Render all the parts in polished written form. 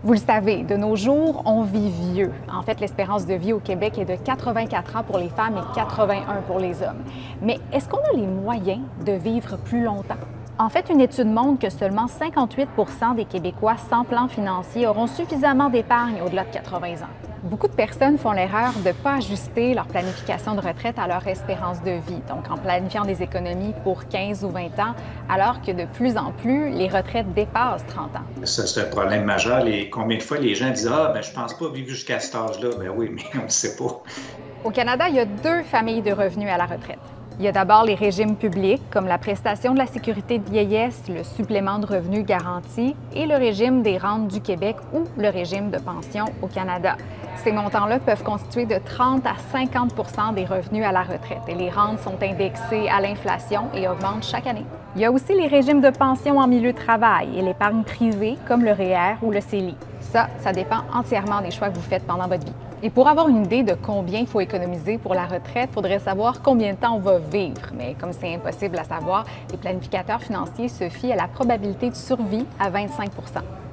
Vous le savez, de nos jours, on vit vieux. En fait, l'espérance de vie au Québec est de 84 ans pour les femmes et 81 pour les hommes. Mais est-ce qu'on a les moyens de vivre plus longtemps? En fait, une étude montre que seulement 58 des Québécois sans plan financier auront suffisamment d'épargne au-delà de 80 ans. Beaucoup de personnes font l'erreur de ne pas ajuster leur planification de retraite à leur espérance de vie, donc en planifiant des économies pour 15 ou 20 ans, alors que de plus en plus, les retraites dépassent 30 ans. Ça, c'est un problème majeur. Combien de fois les gens disent « Ah, ben je pense pas vivre jusqu'à cet âge-là. » Ben oui, mais on ne sait pas. Au Canada, il y a deux familles de revenus à la retraite. Il y a d'abord les régimes publics, comme la prestation de la sécurité de vieillesse, le supplément de revenus garanti et le régime des rentes du Québec ou le régime de pension au Canada. Ces montants-là peuvent constituer de 30 à 50 des revenus à la retraite et les rentes sont indexées à l'inflation et augmentent chaque année. Il y a aussi les régimes de pension en milieu de travail et l'épargne privée, comme le REER ou le CELI. Ça dépend entièrement des choix que vous faites pendant votre vie. Et pour avoir une idée de combien il faut économiser pour la retraite, il faudrait savoir combien de temps on va vivre. Mais comme c'est impossible à savoir, les planificateurs financiers se fient à la probabilité de survie à 25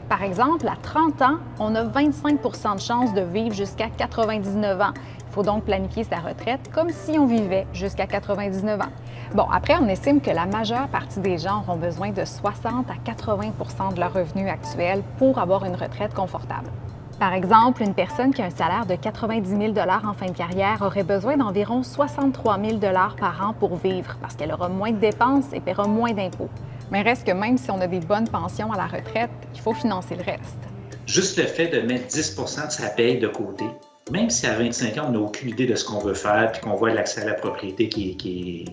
Par exemple, à 30 ans, on a 25 de chances de vivre jusqu'à 99 ans. Il faut donc planifier sa retraite comme si on vivait jusqu'à 99 ans. Bon, après, on estime que la majeure partie des gens auront besoin de 60 à 80 de leur revenu actuel pour avoir une retraite confortable. Par exemple, une personne qui a un salaire de 90 000 en fin de carrière aurait besoin d'environ 63 000 par an pour vivre parce qu'elle aura moins de dépenses et paiera moins d'impôts. Mais reste que même si on a des bonnes pensions à la retraite, il faut financer le reste. Juste le fait de mettre 10 de sa paye de côté, même si à 25 ans, on n'a aucune idée de ce qu'on veut faire puis qu'on voit l'accès à la propriété qui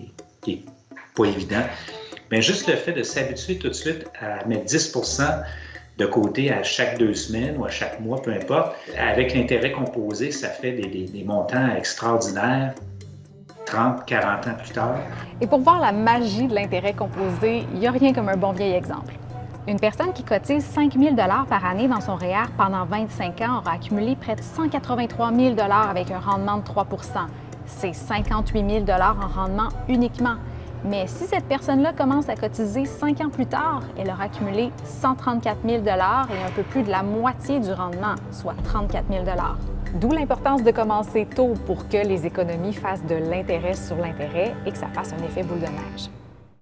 est pas évident, bien juste le fait de s'habituer tout de suite à mettre 10 de côté à chaque 2 semaines ou à chaque mois, peu importe. Avec l'intérêt composé, ça fait des montants extraordinaires 30, 40 ans plus tard. Et pour voir la magie de l'intérêt composé, il n'y a rien comme un bon vieil exemple. Une personne qui cotise 5 000 par année dans son REER pendant 25 ans aura accumulé près de 183 000 avec un rendement de 3 C'est 58 000 en rendement uniquement. Mais si cette personne-là commence à cotiser 5 ans plus tard, elle aura accumulé 134 000 et un peu plus de la moitié du rendement, soit 34 000 D'où l'importance de commencer tôt pour que les économies fassent de l'intérêt sur l'intérêt et que ça fasse un effet boule de neige.